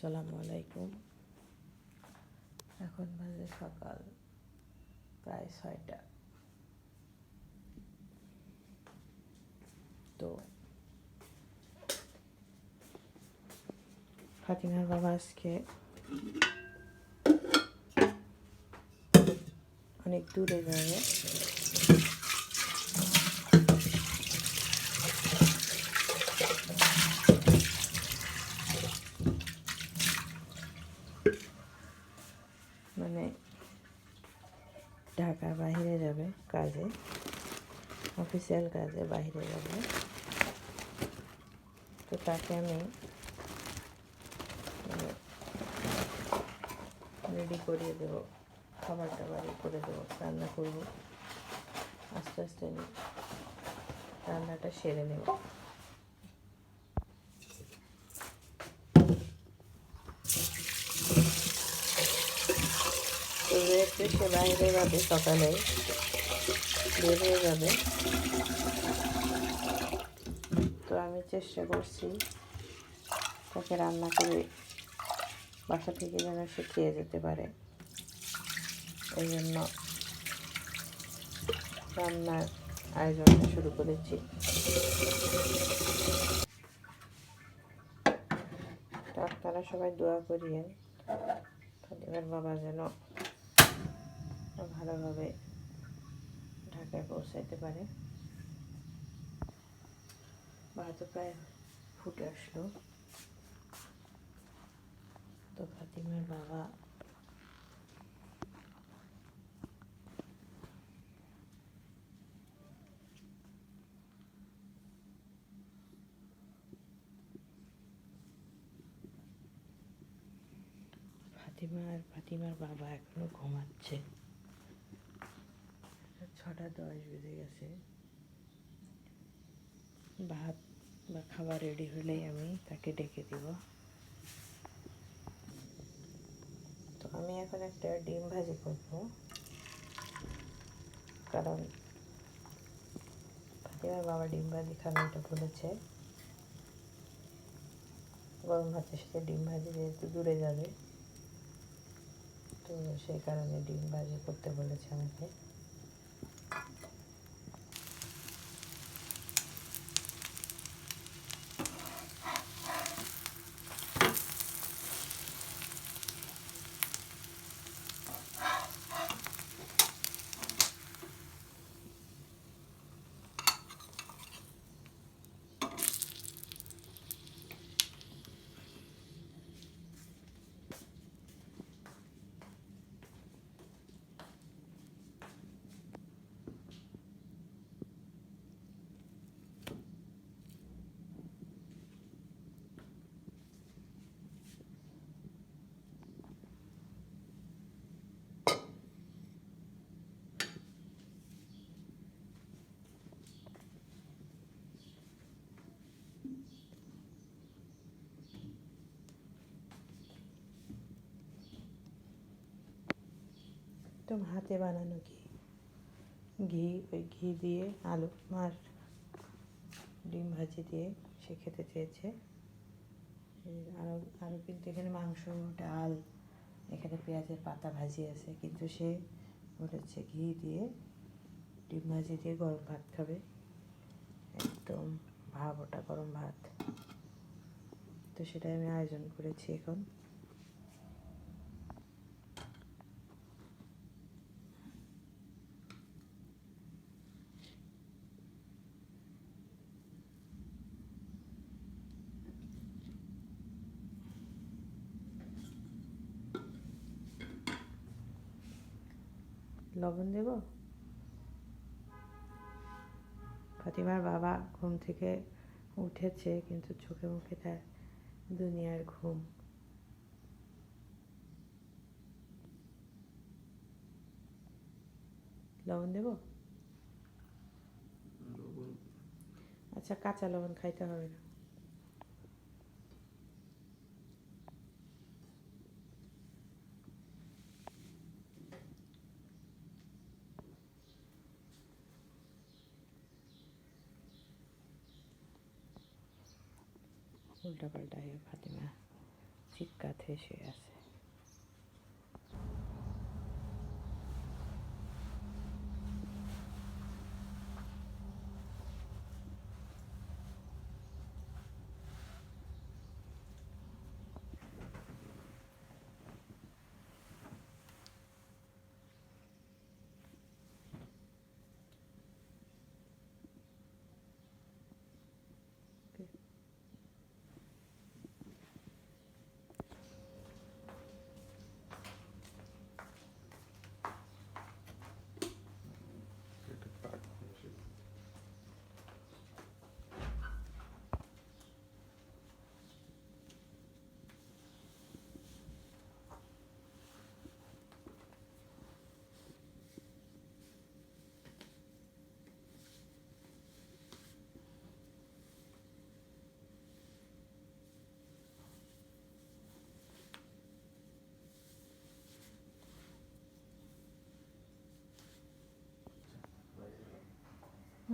আসসালামু আলাইকুম। এখন বাজে সকাল প্রায় 6টা। তো ফাতিমার বাবা আজকে অনেক দূরে যাবে। মানে ঢাকার বাইরে যাবে কাজে, অফিসিয়াল কাজে বাইরে যাবে। তো তাকে আমি রেডি করিয়ে দেবো, খাবার টাবার করে দেবো, রান্না করবো। আস্তে আস্তে রান্নাটা সেরে নেব। তো যেহেতু সে বাইরে যাবে, সকালে বের হয়ে যাবে, তো আমি চেষ্টা করছি তাকে রান্না করে বাসা থেকে যেন সে খেয়ে যেতে পারে। এই জন্য রান্নার আয়োজনটা শুরু করেছি। তো আপনারা সবাই দোয়া করিয়েন ফাতিমার বাবা যেন ভালোভাবে ঢাকায় পৌঁছাইতে পারে। ভাত প্রায় ফুটে আসলো। তো ফাতিমার বাবা ফাতিমার বাবা এখনো ঘুমাচ্ছে। 6:10 বেজে গেছে। ভাত বা খাবার রেডি হলেই আমি তাকে ডেকে দিব। তো আমি এখন একটা ডিম ভাজি করব, কারণ ফাতিমার বাবা ডিম ভাজি খাবে, এটা বলেছে। গরম ভাতের সাথে ডিম ভাজি যেহেতু দূরে যাবে, তো সেই কারণে ডিম ভাজি করতে বলেছে আমাকে। একদম হাতে বানানো ঘি দিয়ে আলু আর ডিম ভাজি দিয়ে সে খেতে চেয়েছে। আরও কিন্তু এখানে মাংস, ডাল, এখানে পেঁয়াজের পাতা ভাজি আছে, কিন্তু সে বলেছে ঘি দিয়ে ডিম ভাজি দিয়ে গরম ভাত খাবে, একদম ভাব ওটা গরম ভাত। তো সেটাই আমি আয়োজন করেছি। এখন লবণ দেব। ফাতিমার বাবা ঘুম থেকে উঠেছে, কিন্তু চোখে মুখে তার দুনিয়ার ঘুম। লবণ দেব? আচ্ছা, কাঁচা লবণ খাইতে হবে না। উল্টা পাল্টা হয়ে ফাতিমা চিৎকার হয়ে শুয়ে আছে।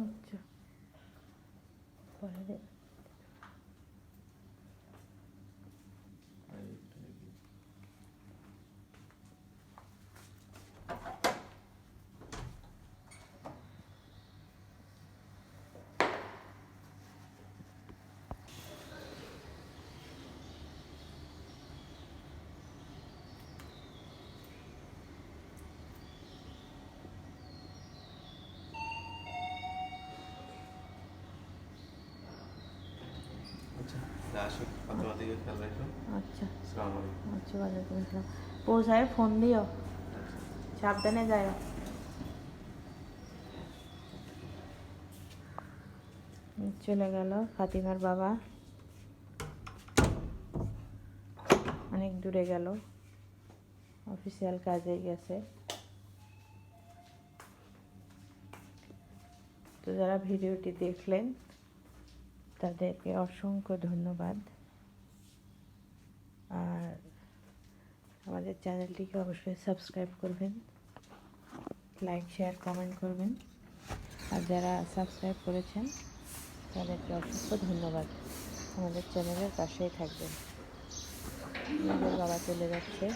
আচ্ছা, পরে আসো আপনার দিকে খেয়াল রাখো। আচ্ছা আসসালামু আলাইকুম। আচ্ছা, ওয়ালাইকুম আসসালাম। পৌঁছায় ফোন দিও, সাবধানে যায়। চলে গেল ফাতিমার বাবা, অনেক দূরে গেল, অফিসিয়াল কাজে গেছে। তো যারা ভিডিওটি দেখলেন তাদেরকে অসংখ্য ধন্যবাদ। আর আমাদের চ্যানেলটিকে অবশ্যই সাবস্ক্রাইব করবেন, লাইক শেয়ার কমেন্ট করবেন। আর যারা সাবস্ক্রাইব করেছেন তাদেরকে অসংখ্য ধন্যবাদ। আমাদের চ্যানেলের পাশেই থাকবেন। নিজের বাবা চলে যাচ্ছে।